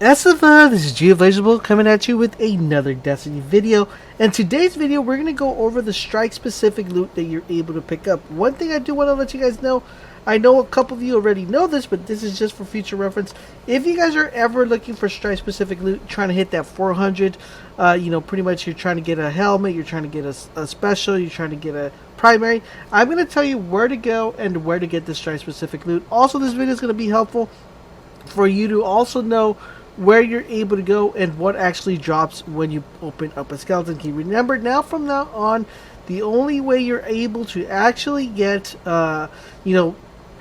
Esiva, this is Geovegetable coming at you with another Destiny video. And today's video, we're going to go over the strike-specific loot that you're able to pick up. One thing I do want to let you guys know, I know a couple of you already know this, but this is just for future reference. If you guys are ever looking for strike-specific loot, trying to hit that 400, pretty much you're trying to get a helmet, you're trying to get a special, you're trying to get a primary, I'm going to tell you where to go and where to get this strike-specific loot. Also, this video is going to be helpful for you to also know where you're able to go and what actually drops when you open up a skeleton key. Remember, from now on, the only way you're able to actually get the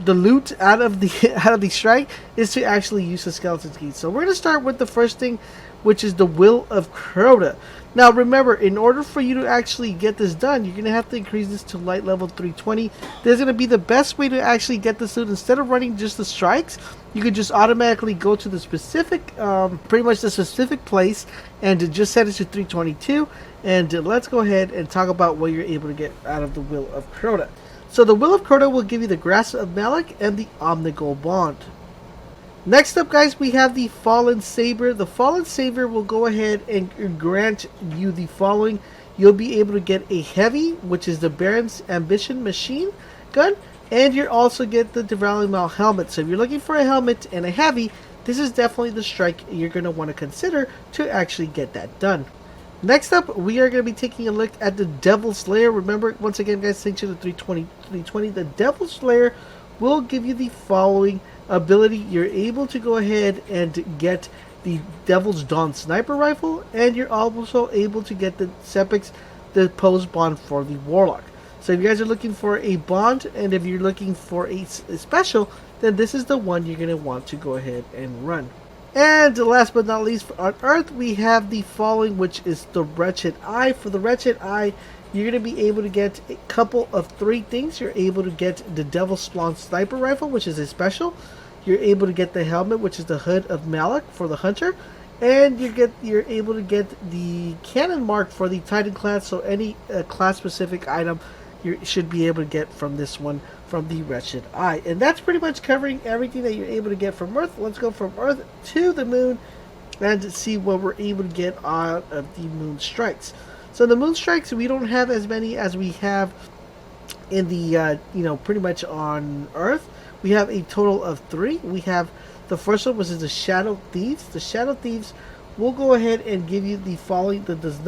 loot out of the strike is to actually use the skeleton key. So we're going to start with the first thing, which is the Will of Kora. Now remember, in order for you to actually get this done, you're going to have to increase this to light level 320. There's going to be the best way to actually get this loot. Instead of running just the strikes, you could just automatically go to the specific, pretty much the specific place, and just set it to 322. And let's go ahead and talk about what you're able to get out of the Will of Kora. So the Will of Kora will give you the Grasp of Malak and the Omnigol Bond. Next up, guys, we have the Fallen Saber. The Fallen Saber will go ahead and grant you the following. You'll be able to get a heavy, which is the Baron's Ambition machine gun, and you also get the Devouring Maw helmet. So if you're looking for a helmet and a heavy, this is definitely the strike you're going to want to consider to actually get that done. Next up, we are going to be taking a look at the Devil Slayer. Remember, once again, guys, thanks to the 320. The Devil Slayer will give you the following ability. You're able to go ahead and get the Devil's Dawn sniper rifle, and you're also able to get the Sepix, the pose bond for the Warlock. So if you guys are looking for a bond, and if you're looking for a special, then this is the one you're going to want to go ahead and run. And last but not least, on Earth, we have the following, which is the Wretched Eye. For the Wretched Eye, you're going to be able to get a couple of three things. You're able to get the Devil's Spawn sniper rifle, which is a special. You're able to get the helmet, which is the Hood of Malak for the Hunter. And you're able to get the cannon mark for the Titan class. So any class-specific item you should be able to get from this one, from the Wretched Eye. And that's pretty much covering everything that you're able to get from Earth. Let's go from Earth to the Moon and see what we're able to get out of the Moon Strikes. So the Moon Strikes, we don't have as many as we have in the, pretty much on Earth. We have a total of 3. We have the first one, which is the Shadow Thieves. The Shadow Thieves will go ahead and give you the following: the does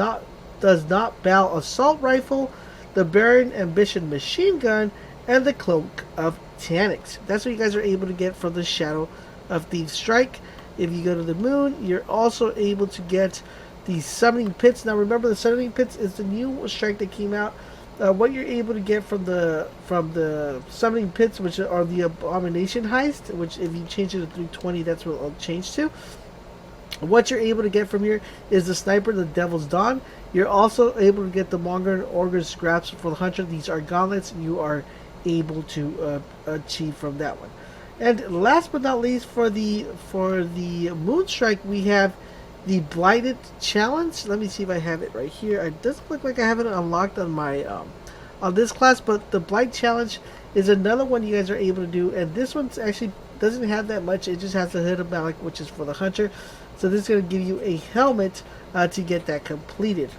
not bow assault rifle, the Baron Ambition machine gun, and the Cloak of Taniks. That's what you guys are able to get from the Shadow of Thieves strike. If you go to the Moon, you're also able to get the Summoning Pits. Now remember, the Summoning Pits is the new strike that came out. What you're able to get from the Summoning Pits, which are the Abomination Heist, which if you change it to 320, that's what it'll change to. What you're able to get from here is the Sniper, the Devil's Dawn. You're also able to get the Monger and Ogre's Scraps for the Hunter. These are gauntlets you are able to achieve from that one. And last but not least, for the Moonstrike, we have the Blighted Challenge. Let me see if I have it right here. It doesn't look like I have it unlocked on my on this class, but the Blight Challenge is another one you guys are able to do, and this one's actually doesn't have that much. It just has the Hood of Malak, which is for the Hunter. So this is going to give you a helmet to get that completed.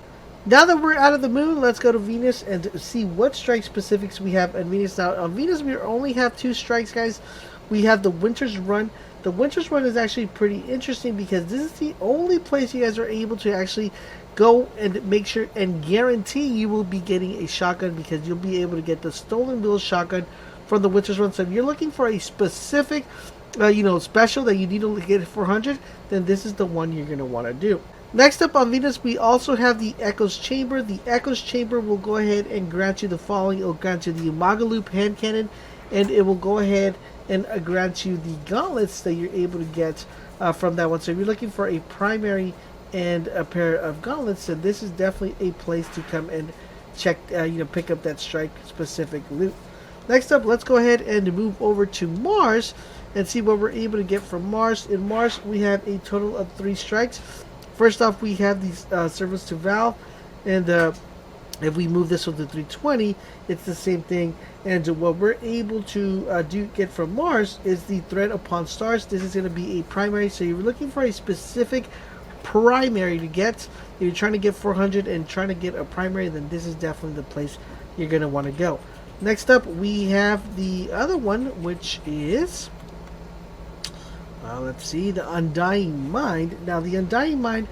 Now that we're out of the Moon, let's go to Venus and see what strike specifics we have on Venus. Now on Venus, we only have 2 strikes, guys. We have the Winter's Run. The Winter's Run is actually pretty interesting because this is the only place you guys are able to actually go and make sure and guarantee you will be getting a shotgun, because you'll be able to get the Stolen Wheels shotgun from the Winter's Run. So if you're looking for a specific special that you need to get 400, then this is the one you're going to want to do. Next up on Venus, we also have the Echo's Chamber. The Echo's Chamber will go ahead and grant you the following. It will grant you the Magaloop hand cannon, and it will go ahead and grant you the gauntlets that you're able to get from that one. So if you're looking for a primary and a pair of gauntlets, then this is definitely a place to come and check, pick up that strike specific loot. Next up, let's go ahead and move over to Mars and see what we're able to get from Mars. In Mars, we have a total of 3 strikes. First off, we have the Service to Val, and If we move this one to 320, it's the same thing. And what we're able to get from Mars is the Threat Upon Stars. This is going to be a primary, so you're looking for a specific primary to get. If you're trying to get 400 and trying to get a primary, then this is definitely the place you're going to want to go. Next up, we have the other one, which is, let's see, the Undying Mind. Now, the Undying Mind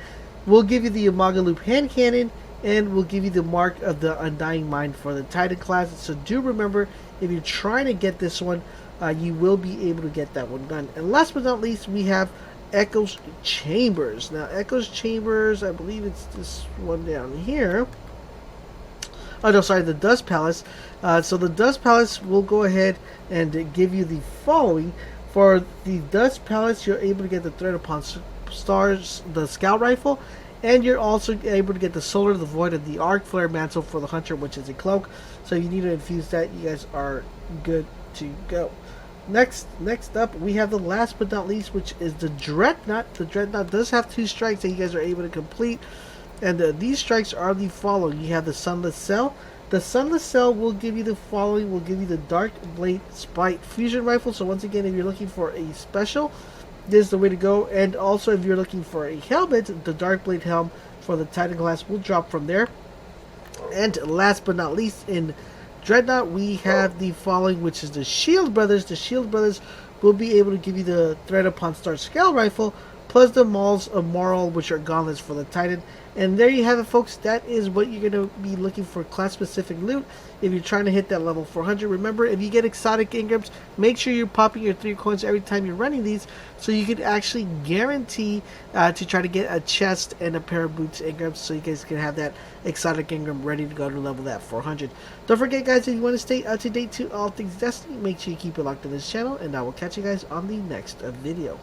will give you the Umaga Loop hand cannon, and will give you the mark of the Undying Mind for the Titan class. So do remember, if you're trying to get this one, you will be able to get that one done. And last but not least, we have Echo's Chambers. Now, Echo's Chambers, I believe it's this one down here. Oh, no, sorry, the Dust Palace. So the Dust Palace will go ahead and give you the following. For the Dust Palace, you're able to get the Threat Upon Stars, the Scout Rifle, and you're also able to get the Solar, the Void, and the Arc Flare Mantle for the Hunter, which is a cloak. So you need to infuse that. You guys are good to go. Next up, we have the last but not least, which is the Dreadnought. The Dreadnought does have 2 strikes that you guys are able to complete. And these strikes are the following. You have the Sunless Cell. The Sunless Cell will give you the following. Will give you the Dark Blade Spite Fusion Rifle. So once again, if you're looking for a special, this is the way to go. And also, if you're looking for a helmet, the Dark Blade Helm for the Titan class will drop from there. And last but not least, in Dreadnought, we have the following, which is the Shield Brothers. The Shield Brothers will be able to give you the Threat Upon Star Scale Rifle, plus the Mauls of Moral, which are gauntlets for the Titan. And there you have it, folks. That is what you're going to be looking for, class-specific loot, if you're trying to hit that level 400. Remember, if you get exotic engrams, make sure you're popping your 3 coins every time you're running these, so you can actually guarantee to try to get a chest and a pair of boots engrams, so you guys can have that exotic engram ready to go to level that 400. Don't forget, guys, if you want to stay up to date to all things Destiny, make sure you keep it locked on this channel, and I will catch you guys on the next video.